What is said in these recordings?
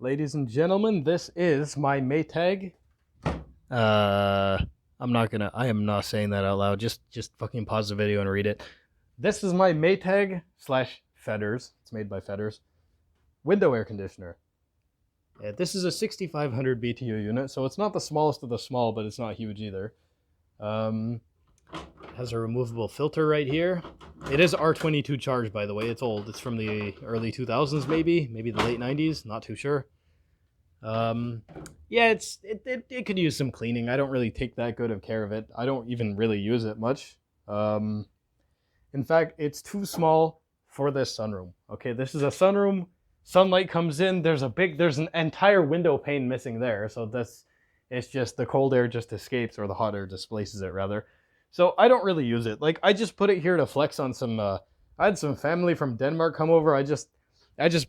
Ladies and gentlemen, this is my Maytag. I am not saying that out loud. Just fucking pause the video and read it. This is my Maytag slash Fedders. It's made by Fedders. Window air conditioner. This is a 6500 BTU unit, so it's not the smallest of the small, but it's not huge either. Has a removable filter right here. It is R22 charged, by the way. It's old. It's from the early 2000s, maybe the late 90s. Not too sure. Yeah, it could use some cleaning. I don't really take that good of care of it. I don't even really use it much. In fact, it's too small for this sunroom. Okay, this is a sunroom. Sunlight comes in. There's an entire window pane missing there. So it's just the cold air just escapes, or the hot air displaces it rather. So I don't really use it. Like, I just put it here to flex on some. I had some family from Denmark come over. I just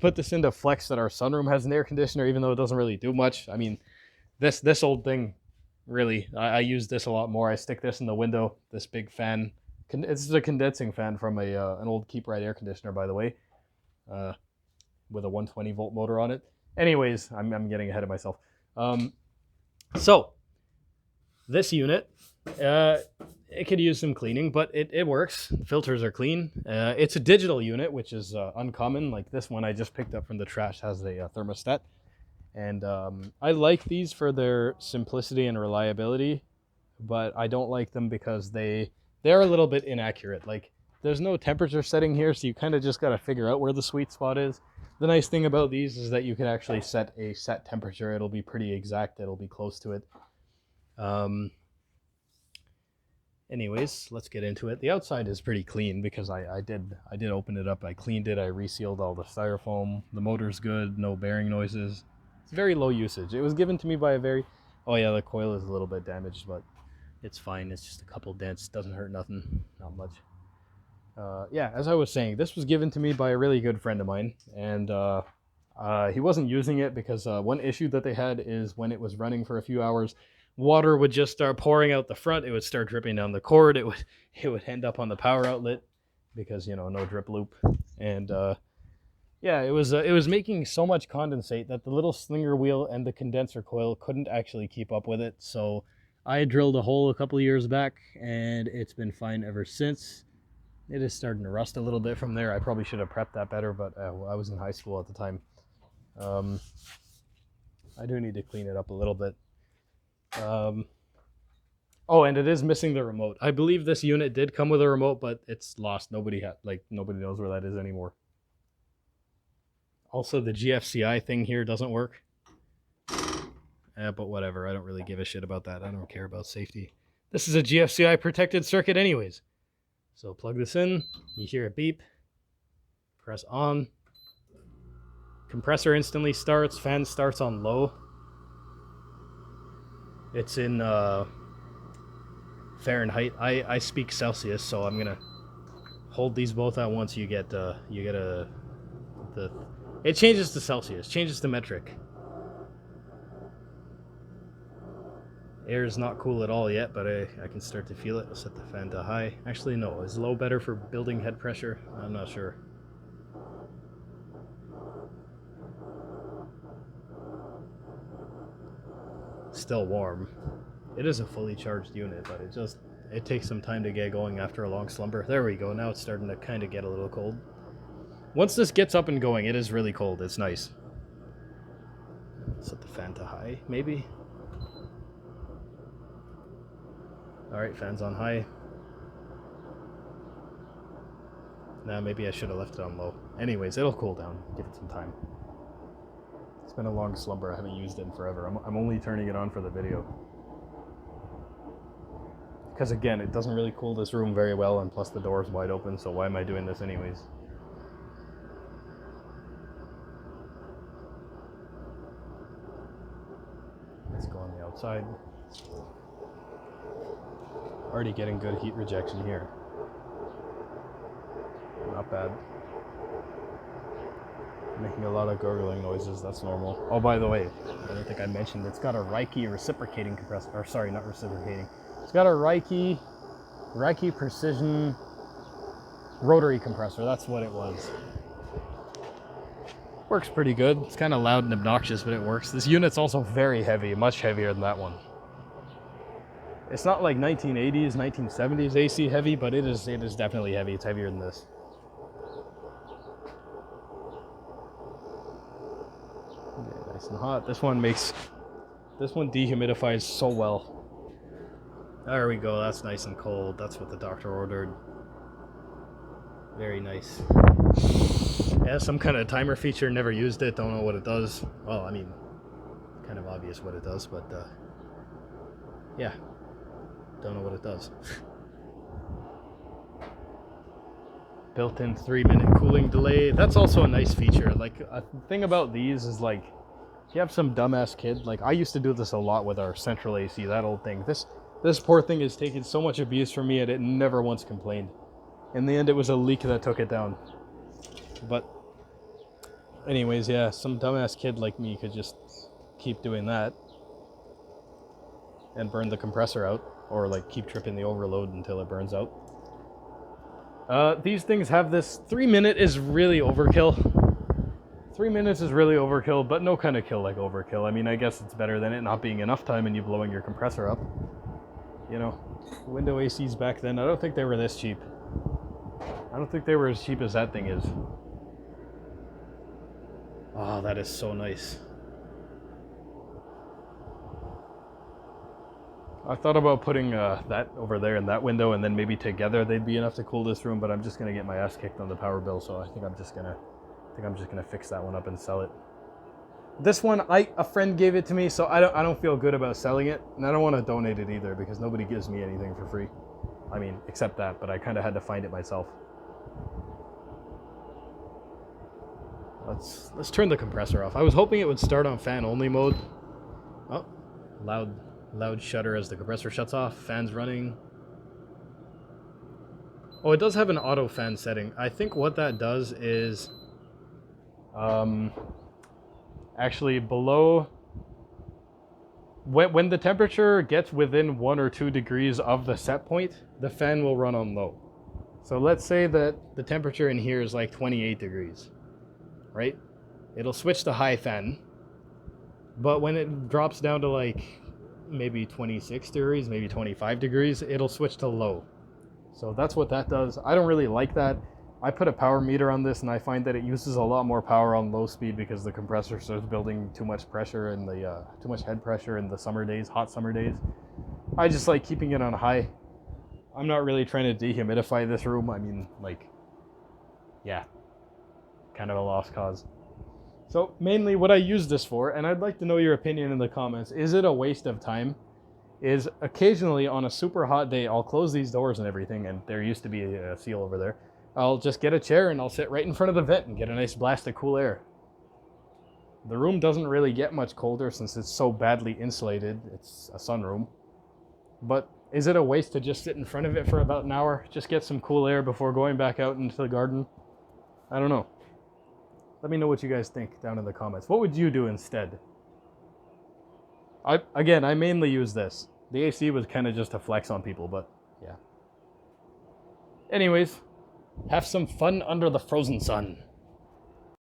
put this in to flex that our sunroom has an air conditioner, even though it doesn't really do much. I mean, this old thing, really, I use this a lot more. I stick this in the window. This big fan. It's a condensing fan from an old Keep Right air conditioner, by the way, with a 120 volt motor on it. Anyways, I'm getting ahead of myself. So this unit, it could use some cleaning, but it works. The filters are clean. It's a digital unit, which is uncommon. Like this one I just picked up from the trash has a thermostat. And I like these for their simplicity and reliability, but I don't like them because they're a little bit inaccurate. Like, there's no temperature setting here, so you kind of just got to figure out where the sweet spot is. The nice thing about these is that you can actually set a set temperature. It'll be pretty exact. It'll be close to it. Anyways, let's get into it. The outside is pretty clean because I did open it up. I cleaned it. I resealed all the styrofoam. The motor's good. No bearing noises. It's very low usage. It was given to me by a very... Oh yeah, the coil is a little bit damaged, but it's fine. It's just a couple dents. Doesn't hurt nothing. Not much. Yeah, as I was saying, this was given to me by a really good friend of mine, and he wasn't using it because one issue that they had is when it was running for a few hours, water would just start pouring out the front. It would start dripping down the cord. It would end up on the power outlet because, you know, no drip loop. And yeah, it was making so much condensate that the little slinger wheel and the condenser coil couldn't actually keep up with it. So I drilled a hole a couple of years back, and it's been fine ever since. It is starting to rust a little bit from there. I probably should have prepped that better, but I was in high school at the time. I do need to clean it up a little bit. Oh, and it is missing the remote. I believe this unit did come with a remote, but it's lost. Nobody knows where that is anymore. Also, the GFCI thing here doesn't work. But whatever. I don't really give a shit about that. I don't care about safety. This is a GFCI protected circuit anyways. So plug this in. You hear a beep. Press on. Compressor instantly starts. Fan starts on low. It's in Fahrenheit. I speak Celsius, so I'm gonna hold these both at once. It changes to Celsius, changes to metric. Air is not cool at all yet, but I can start to feel it. I'll set the fan to high. Actually, no. Is low better for building head pressure? I'm not sure. Still warm. It is a fully charged unit, but it takes some time to get going after a long slumber. There we go. Now it's starting to kind of get a little cold. Once this gets up and going, it is really cold. It's nice. Set the fan to high, maybe. Alright, fan's on high. Nah, maybe I should have left it on low. Anyways, it'll cool down. Give it some time. It's been a long slumber. I haven't used it in forever. I'm only turning it on for the video. Because again, it doesn't really cool this room very well, and plus the door's wide open, so why am I doing this anyways? Let's go on the outside. Already getting good heat rejection here. Not bad. Making a lot of gurgling noises, that's normal. Oh, by the way, I don't think I mentioned, it's got a Reiki reciprocating compressor, or sorry, not reciprocating. It's got a Reiki Precision rotary compressor, that's what it was. Works pretty good. It's kind of loud and obnoxious, but it works. This unit's also very heavy, much heavier than that one. It's not like 1980s, 1970s AC heavy, but it is definitely heavy. It's heavier than this. Yeah, nice and hot. This one dehumidifies so well. There we go. That's nice and cold. That's what the doctor ordered. Very nice. It has some kind of timer feature. Never used it. Don't know what it does. Well, I mean, kind of obvious what it does, but yeah. Don't know what it does. Built-in 3-minute cooling delay. That's also a nice feature. Like, a thing about these is, like, if you have some dumbass kid, like, I used to do this a lot with our central AC, that old thing. This poor thing has taken so much abuse from me, and it never once complained. In the end, it was a leak that took it down. But anyways, yeah, some dumbass kid like me could just keep doing that and burn the compressor out. Or like keep tripping the overload until it burns out. These things have this 3-minute is really overkill. 3 minutes is really overkill, but no kind of kill like overkill. I mean, I guess it's better than it not being enough time and you blowing your compressor up. You know, window ACs back then, I don't think they were this cheap. I don't think they were as cheap as that thing is. Oh, that is so nice. I thought about putting that over there in that window, and then maybe together they'd be enough to cool this room. But I'm just gonna get my ass kicked on the power bill, so I think I'm just gonna fix that one up and sell it. This one, a friend gave it to me, so I don't feel good about selling it, and I don't want to donate it either because nobody gives me anything for free. I mean, except that, but I kind of had to find it myself. Let's turn the compressor off. I was hoping it would start on fan only mode. Oh, loud shutter as the compressor shuts off. Fans running. Oh, it does have an auto fan setting. I think what that does is actually below when the temperature gets within 1 or 2 degrees of the set point, the fan will run on low. So let's say that the temperature in here is like 28 degrees, right? It'll switch to high fan, but when it drops down to like maybe 26 degrees, maybe 25 degrees, it'll switch to low. So that's what that does. I don't really like that. I put a power meter on this and I find that it uses a lot more power on low speed because the compressor starts building too much pressure and too much head pressure in the summer days, hot summer days. I just like keeping it on high. I'm not really trying to dehumidify this room. I mean, like, yeah, kind of a lost cause. So mainly what I use this for, and I'd like to know your opinion in the comments, is it a waste of time? Is occasionally on a super hot day, I'll close these doors and everything, and there used to be a seal over there. I'll just get a chair and I'll sit right in front of the vent and get a nice blast of cool air. The room doesn't really get much colder since it's so badly insulated. It's a sunroom. But is it a waste to just sit in front of it for about an hour? Just get some cool air before going back out into the garden? I don't know. Let me know what you guys think down in the comments. What would you do instead? I mainly use this. The AC was kind of just a flex on people, but yeah. Anyways, have some fun under the frozen sun.